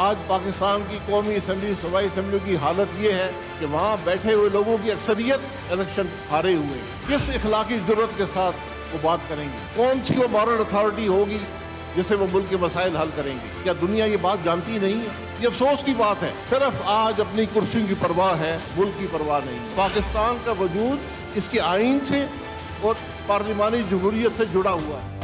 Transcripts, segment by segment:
आज पाकिस्तान की कौमी असम्बली, सूबाई असम्बली की हालत ये है कि वहाँ बैठे हुए लोगों की अक्सरियत इलेक्शन हारे हुए। किस इखलाकी जुर्रत के साथ वो बात करेंगे? कौन सी वो मॉरल अथॉरिटी होगी जिससे वो मुल्क के मसाइल हल करेंगे? क्या दुनिया ये बात जानती नहीं है? ये अफसोस की बात है। सिर्फ आज अपनी कुर्सियों की परवाह है, मुल्क की परवाह नहीं। पाकिस्तान का वजूद इसके आइन से और पार्लिमानी जमहूरियत से जुड़ा हुआ है।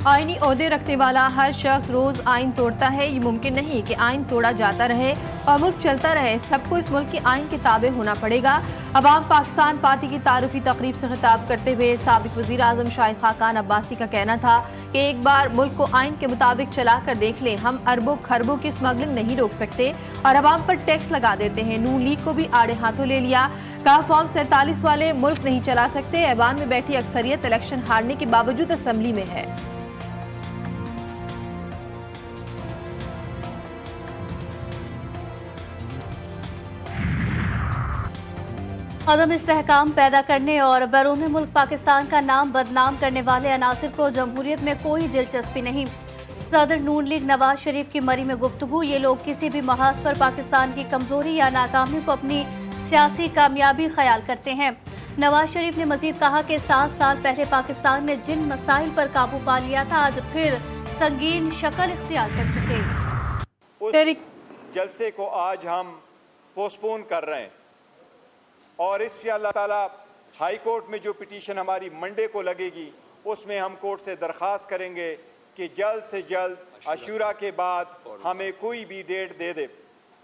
आईनी ओहदे रखने वाला हर शख्स रोज आइन तोड़ता है। ये मुमकिन नहीं कि आइन तोड़ा जाता रहे और मुल्क चलता रहे। सबको इस मुल्क के आइन के ताबे होना पड़ेगा। अवाम पाकिस्तान पार्टी की तारुफी तकरीब से खिताब करते हुए साबिक वजीर आजम शाहिद खाकान अब्बासी का कहना था कि एक बार मुल्क को आइन के मुताबिक चला कर देख लें, हम अरबों खरबों की स्मगलिंग नहीं रोक सकते और अवाम पर टैक्स लगा देते हैं। नून लीग को भी आड़े हाथों ले लिया। कहा फॉर्म 47 वाले मुल्क नहीं चला सकते। ऐवान में बैठी अक्सरियत इलेक्शन हारने के बावजूद असम्बली में है। अदम इस्तेहकाम पैदा करने और बैरून मुल्क पाकिस्तान का नाम बदनाम करने वाले अनासिर को जमहूरियत में कोई दिलचस्पी नहीं। सदर नून लीग नवाज शरीफ की मरी में गुफ्तगू। ये लोग किसी भी महाज पर पाकिस्तान की कमजोरी या नाकामी को अपनी सियासी कामयाबी ख्याल करते हैं। नवाज शरीफ ने मजीद कहा कि 7 साल पहले पाकिस्तान ने जिन मसाइल पर काबू पा लिया था, आज फिर संगीन शक्ल इख्तियार कर चुके। उस जलसे को आज हम पोस्टपोन कर रहे हैं और इससे अल्लाह ताला हाई कोर्ट में जो पिटीशन हमारी मंडे को लगेगी उसमें हम कोर्ट से दरख्वास्त करेंगे कि जल्द से जल्द अशूरा के बाद हमें कोई भी डेट दे दे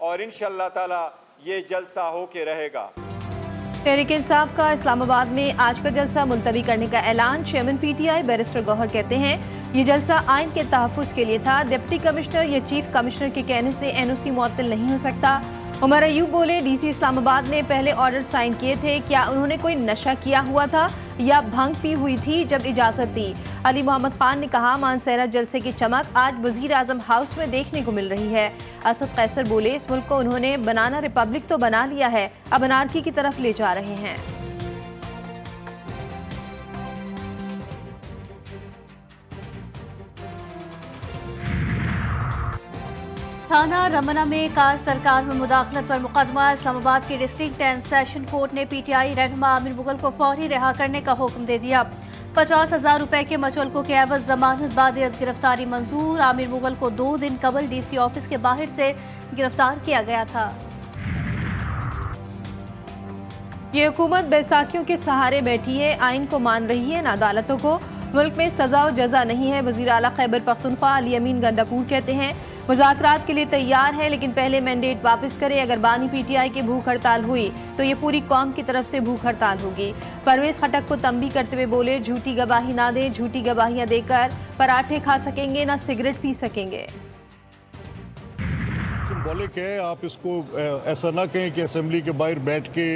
और इंशाअल्लाह ताला ये जलसा होके रहेगा। तहरीक इंसाफ का इस्लामाबाद में आज का जलसा मुलतवी करने का ऐलान। चेयरमैन पीटीआई बैरिस्टर गौहर कहते हैं ये जलसा आइन के तहफ़्फ़ुज़ के लिए था। डिप्टी कमिश्नर या चीफ कमिश्नर के कहने से एनओसी मुअत्तल नहीं हो सकता। उमर अयूब बोले डीसी इस्लामाबाद ने पहले ऑर्डर साइन किए थे, क्या उन्होंने कोई नशा किया हुआ था या भंग पी हुई थी जब इजाज़त दी? अली मोहम्मद खान ने कहा मानसहरा जलसे की चमक आज वजीर आजम हाउस में देखने को मिल रही है। असद कैसर बोले इस मुल्क को उन्होंने बनाना रिपब्लिक तो बना लिया है, अब अनारकी की तरफ ले जा रहे हैं। थाना रमना में कार सरकार में मुदाखलत पर मुकदमा। इस्लामाबाद के डिस्ट्रिक्ट एंड सेशन कोर्ट ने पीटीआई रहनुमा आमिर मुगल को फौरी रिहा करने का हुक्म दे दिया। 50,000 रुपए के मचौलकों के एवज जमानत बाद गिरफ्तारी मंजूर। आमिर मुगल को 2 दिन कबल डीसी ऑफिस के बाहर से गिरफ्तार किया गया था। ये हुकूमत बैसाखियों के सहारे बैठी है, आइन को मान रही है, न अदालतों को। मुल्क में सजा और जजा नहीं है। वजीर आला खैबर पख्तूनख्वा अली अमीन गंडापुर कहते हैं मुज़ाकरात के लिए तैयार है लेकिन पहले मैंडेट वापस करे। अगर बानी पीटीआई की भूख हड़ताल हुई तो ये पूरी कौम की तरफ से भूख हड़ताल होगी। परवेज खटक को तंबी करते हुए बोले झूठी गवाही ना दें, झूठी गवाहियां देकर पराठे खा सकेंगे ना सिगरेट पी सकेंगे। सिंबॉलिक है, आप इसको ऐसा ना कहें कि असेंबली के बाहर बैठ के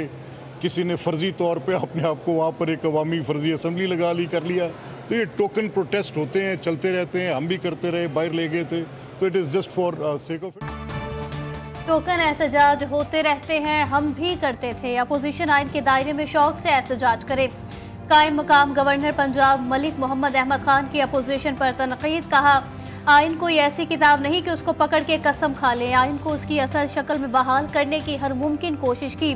किसी ने फर्जी तौर पे अपने आप को वहाँ पर एक अवामी फर्जी असेंबली लगा ली कर लिया। तो ये टोकन प्रोटेस्ट होते हैं, चलते रहते हैं, हम भी करते रहे, बाहर ले गए थे, तो it is just for sake of it. Token एहतजाज होते रहते हैं, हम भी करते थे। अपोजिशन आइन के दायरे में शौक से एहतजाज करे। कायम मकाम गवर्नर पंजाब मलिक मोहम्मद अहमद खान की अपोजिशन पर तनकीद। कहा आइन कोई ऐसी किताब नहीं कि उसको पकड़ के कसम खा ले। आइन को उसकी असल शक्ल में बहाल करने की हर मुमकिन कोशिश की।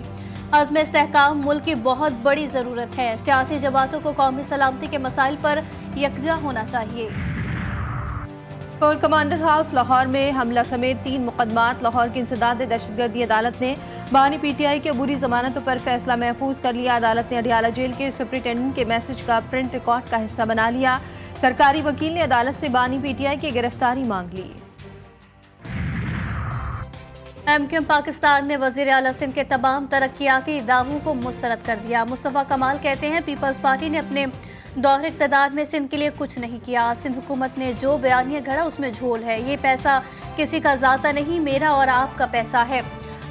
अज़्म इस्तेहकाम मुल्क की बहुत बड़ी ज़रूरत है। सियासी जमातों को कौमी सलामती के मसाइल पर यकजा होना चाहिए। कोर कमांडर हाउस लाहौर में हमला समेत 3 मुकदमात। लाहौर की इंसदाद दहशतगर्दी अदालत ने बानी पीटीआई की अबूरी जमानतों पर फैसला महफूज कर लिया। अदालत ने अडियाला जेल के सुपरिटेंडेंट के मैसेज का प्रिंट रिकॉर्ड का हिस्सा बना लिया। सरकारी वकील ने अदालत से बानी पीटीआई की गिरफ्तारी मांग ली। एमक्यूएम पाकिस्तान ने वजीर आला सिंध के तमाम तरक्याती दावों को मुस्तरद कर दिया। मुस्तफ़ा कमाल कहते हैं पीपल्स पार्टी ने अपने दौर इक़्तिदार में सिंध के लिए कुछ नहीं किया। सिंध हुकूमत ने जो बयानिया गढ़ा उसमें झोल है। ये पैसा किसी का ज़ाता नहीं, मेरा और आपका पैसा है।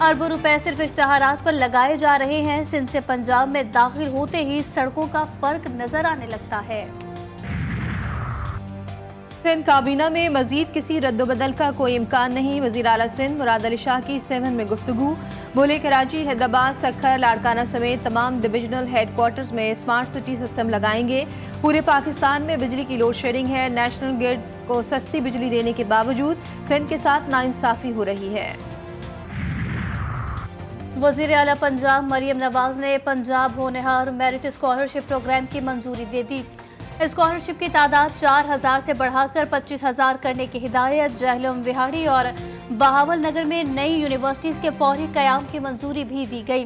अरबों रुपए सिर्फ इश्तहारात पर लगाए जा रहे हैं। सिंध से पंजाब में दाखिल होते ही सड़कों का फर्क नजर आने लगता है। सिंध काबीना में मजीद किसी रद्दोबदल का कोई इम्कान नहीं। वज़ीर आला सिंध मुराद अली शाह की 7 में गुफ्तगू। बोले कराची, हैदराबाद, सखर, लाड़काना समेत तमाम डिविजनल हेडक्वार्टर्स में स्मार्ट सिटी सिस्टम लगाएंगे। पूरे पाकिस्तान में बिजली की लोड शेडिंग है। नेशनल ग्रिड को सस्ती बिजली देने के बावजूद सिंध के साथ नाइंसाफी हो रही है। वज़ीर आला पंजाब मरियम नवाज ने पंजाब होनहार मेरिट स्कॉलरशिप प्रोग्राम की मंजूरी दे दी। स्कॉलरशिप की तादाद 4000 से बढ़ाकर 25000 करने की हिदायत। जहलम, विहाड़ी और बहावल नगर में नई यूनिवर्सिटीज़ के फौरी क़याम की मंजूरी भी दी गई।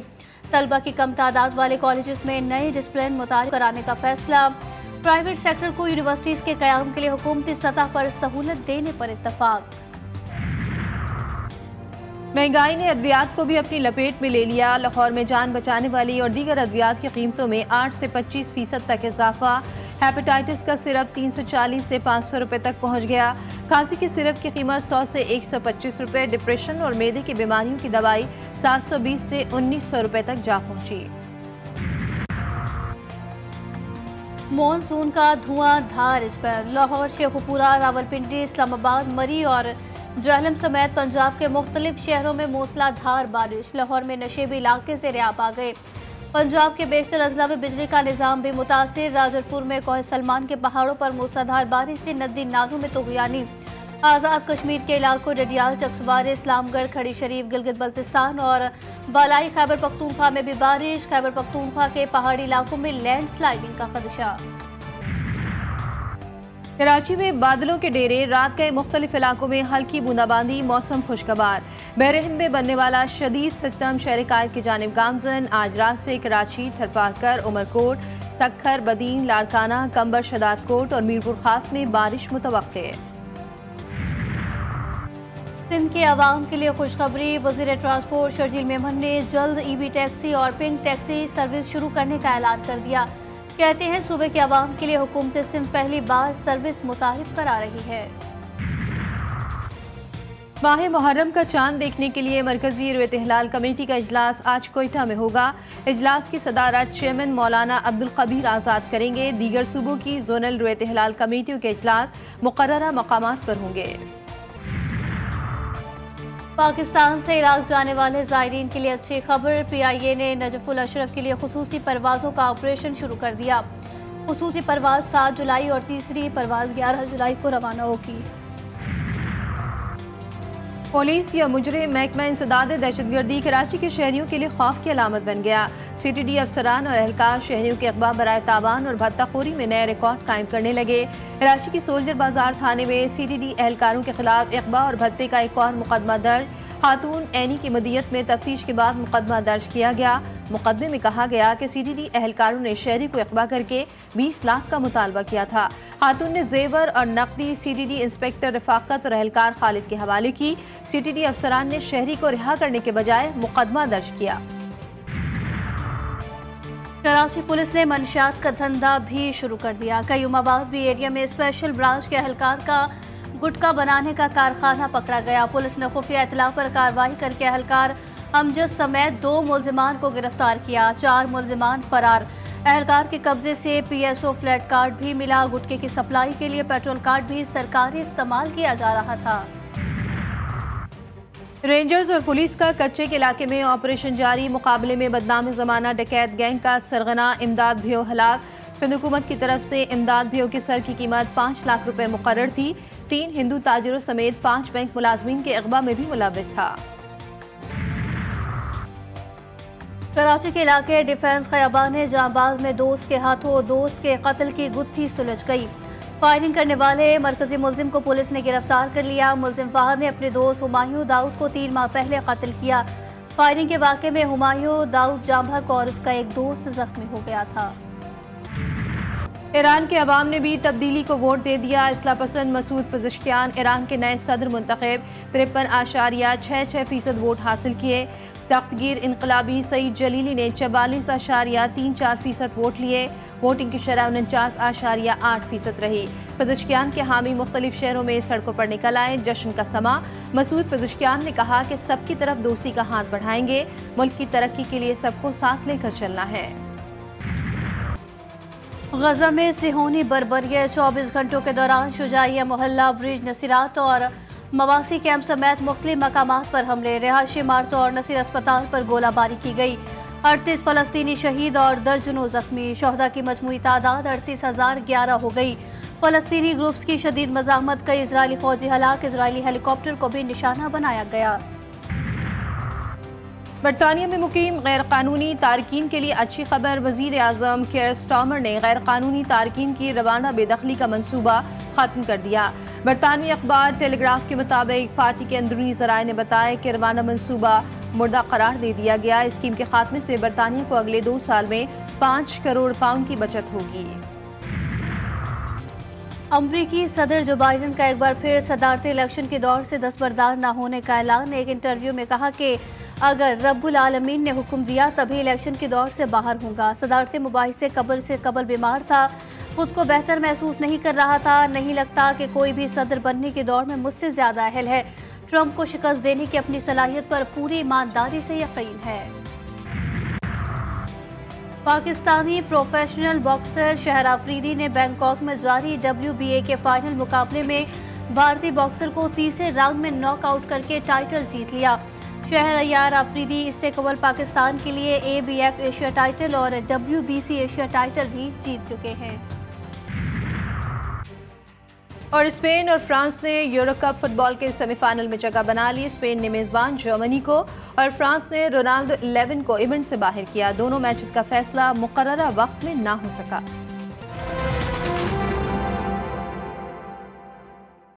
तलबा की कम तादाद वाले कॉलेजेस में नए डिसिप्लिन मुतारिफ कराने का फैसला। प्राइवेट सेक्टर को यूनिवर्सिटीज़ के क़याम के लिए हुकूमती सतह पर सहूलत देने पर इत्तफाक। महंगाई ने अद्वियात को भी अपनी लपेट में ले लिया। लाहौर में जान बचाने वाली और दीगर अद्वियात की कीमतों में 8 से 25% तक इजाफा। हेपेटाइटिस का सिरप 340 से 500 रुपये तक पहुंच गया। खांसी के सिरप की कीमत 100 से 125 रुपये। डिप्रेशन और मैदे की बीमारियों की दवाई 720 से 1900 रुपये तक जा पहुंची। मॉनसून का धुआंधार इस पर लाहौर, शेखुपुरा, रावलपिंडी, इस्लामाबाद, मरी और जहलम समेत पंजाब के मुख्तलिफ शहरों में मूसलाधार बारिश। लाहौर में नशेबी इलाके से रैप आ गए। पंजाब के बेशतर अजला में बिजली का निज़ाम भी मुतासिर। राजरपुर में कोह सलमान के पहाड़ों पर मूसलाधार बारिश से नदी नालों में तुग़यानी। आज़ाद कश्मीर के इलाकों डडियाल, चकसवार, इस्लामगढ़, खड़ी शरीफ, गिलगित बल्तिस्तान और बालाई खैबर पख्तूनख्वा में भी बारिश। खैबर पख्तूनख्वा के पहाड़ी इलाकों में लैंडस्लाइडिंग का खदशा। कराची में बादलों के डेरे, रात के मुख्तलिफ इलाकों में हल्की बूंदाबांदी। मौसम खुशगवार। बहरहिंद में बनने वाला शदीद सितम शहर कायद की जानिब गामजन। आज रात से कराची, थरपारकर, उमरकोट, सखर, बदीन, लाड़काना, कंबर, शदादकोट और मीरपुर खास में बारिश मुतवक्के। सिंध के अवाम के लिए खुशखबरी। वज़ीर ट्रांसपोर्ट शर्जील मेमन ने जल्द ईवी टैक्सी और पिंक टैक्सी सर्विस शुरू करने का ऐलान कर दिया। कहते हैं सूबे के अवाम के लिए हुकूमत सिंध पहली बार सर्विस मुतारिफ करा रही है। माह मुहर्रम का चांद देखने के लिए मरकजी रुयत हिलाल कमेटी का इजलास आज कोयटा में होगा। इजलास की सदारत चेयरमैन मौलाना अब्दुल कबीर आज़ाद करेंगे। दीगर सूबों की जोनल रुयत हिलाल कमेटियों के इजलास मुकर्ररा मकामात पर होंगे। पाकिस्तान से इराक जाने वाले ज़ायरीन के लिए अच्छी खबर। PIA ने नजफुल अशरफ के लिए खुसूसी परवाज़ों का ऑपरेशन शुरू कर दिया। खुसूसी परवाज़ 7 जुलाई और तीसरी परवाज़ 11 जुलाई को रवाना होगी। पुलिस या मुजरिम महकमा इंसदाद दहशतगर्दी कराची के शहरियों के लिए खौफ की अलामत बन गया। CTD अफसरान और एहलकार शहरियों के अखबार बराए तावान और भत्ताखोरी में नए रिकॉर्ड कायम करने लगे। कराची की सोल्जर बाजार थाने में CTD एहलकारों के खिलाफ इकबा और भत्ते का एक और मुकदमा दर्ज। खातून एनी की मदियत में तफ्तीश के बाद मुकदमा दर्ज किया गया। मुकदमे में कहा गया कि CTD एहलकारों ने शहरी को इकबा करके 20 लाख का मुतालबा किया था। खातून ने जेवर और नकदी CTD इंस्पेक्टर रफाकत और एहलकार खालिद के हवाले की। CTD अफसरान ने शहरी को रिहा करने के बजाय मुकदमा दर्ज किया। कराची पुलिस ने मंशियात का धंधा भी शुरू कर दिया। कयूमाबाद भी एरिया में स्पेशल ब्रांच के एहलकार का गुटखा बनाने का कारखाना पकड़ा गया। पुलिस ने खुफिया इतला पर कार्रवाई करके एहलकार अमजद समेत 2 मुल्जिमान को गिरफ्तार किया। 4 मुल्जिमान फरार। एहलकार के कब्जे से PSO फ्लैट कार्ड भी मिला। गुटखे की सप्लाई के लिए पेट्रोल कार्ड भी सरकारी इस्तेमाल किया जा रहा था। रेंजर्स और पुलिस का कच्चे के इलाके में ऑपरेशन जारी। मुकाबले में बदनाम जमाना डकैत गैंग का सरगना इमदाद भियो हलाक। सिंध हुकूमत की तरफ से इमदाद भियो के सर की कीमत 5 लाख रुपए मुकर्रर थी। 3 हिंदू ताजिरों समेत 5 बैंक मुलाजमीन के अगवा में भी मुलव्वस था। कराची के इलाके डिफेंस खयाबान जांबाज में दोस्त के हाथों दोस्त के कत्ल की गुत्थी सुलझ गई। फायरिंग करने वाले मरकजी मुल्जिम को पुलिस ने गिरफ्तार कर लिया। मुल्जिम फहद ने अपने दोस्त हुमायूं दाऊद को 3 माह पहले कत्ल किया। फायरिंग के वाक़े में हुमायूं दाऊद जांभक और उसका एक दोस्त जख्मी हो गया था। ईरान के अवाम ने भी तब्दीली को वोट दे दिया। इस्लाह पसंद मसूद पज़ेश्कियान ईरान के नए सदर मुंतखब 53.66% वोट हासिल किए। सख्तगीर इनकलाबी सईद जलीली ने 44.34% वोट लिए। वोटिंग की शरह 49.8% रही। पज़ेश्कियान के हामी मुख्तलिफ शहरों में सड़कों पर निकल आए। जश्न का समा। मसूद पज़ेश्कियान ने कहा कि सबकी तरफ दोस्ती का हाथ बढ़ाएंगे। मुल्क की तरक्की के लिए सबको साथ लेकर चलना है। गजा में सिहोनी बरबरिया 24 घंटों के दौरान शुजाइया मोहल्ला, ब्रिज नसीरात और मवासी कैंप समेत मुख्तलिफ मकामात पर हमले, रिहायशी इमारतों और नसीर अस्पताल पर गोलाबारी की गई। 38 फलस्तीनी शहीद और दर्जनों जख्मी, शहदा की मजमूई तादाद 38,011 हो गई। फलस्तीनी ग्रुप्स की शदीद मज़ाहमत, कई इजरायली फौजी हलाक, इजरायली हेलीकॉप्टर को भी निशाना बनाया गया। बरतानिया में मुकीम गैर कानूनी तारकीन के लिए अच्छी खबर, वज़ीर आज़म केयर स्टार्मर ने गैर कानूनी तारकीन की रवाना बेदखली का मंसूबा खत्म कर दिया। बरतानवी अखबार टेलीग्राफ के मुताबिक पार्टी के अंदरूनी ज़राए ने बताया कि रवाना मंसूबा मुर्दा करार दे दिया गया। इस स्कीम के खात्मे से बरतानिया को अगले 2 साल में 5 करोड़ पाउंड की बचत होगी। अमरीकी सदर जो बाइडन का एक बार फिर सदारती इलेक्शन के दौर से दस्तबरदार न होने का ऐलान। एक इंटरव्यू में कहा कि अगर रब्बुल आलमीन ने हुक्म दिया तभी इलेक्शन के दौर से बाहर होगा। सदारती मुबाहिसे से कबल बीमार था, खुद को बेहतर महसूस नहीं कर रहा था। नहीं लगता कि कोई भी सदर बनने के दौर में मुझसे ज्यादा अहल है। ट्रंप को शिकस्त देने की अपनी सलाहियत पर पूरी ईमानदारी से यकीन है। पाकिस्तानी प्रोफेशनल बॉक्सर शहर आफरीदी ने बैंकॉक में जारी WBA के फाइनल मुकाबले में भारतीय बॉक्सर को तीसरे राउंड में नॉकआउट करके टाइटल जीत लिया। शहरयार आफरीदी इससे कबल पाकिस्तान के लिए ABF एशिया टाइटल और WBC एशिया टाइटल भी जीत चुके हैं। और स्पेन और फ्रांस ने यूरो कप फुटबॉल के सेमीफाइनल में जगह बना ली। स्पेन ने मेजबान जर्मनी को और फ्रांस ने रोनाल्डो 11 को इवेंट से बाहर किया। दोनों मैचेस का फैसला मुकर्ररा वक्त में ना हो सका।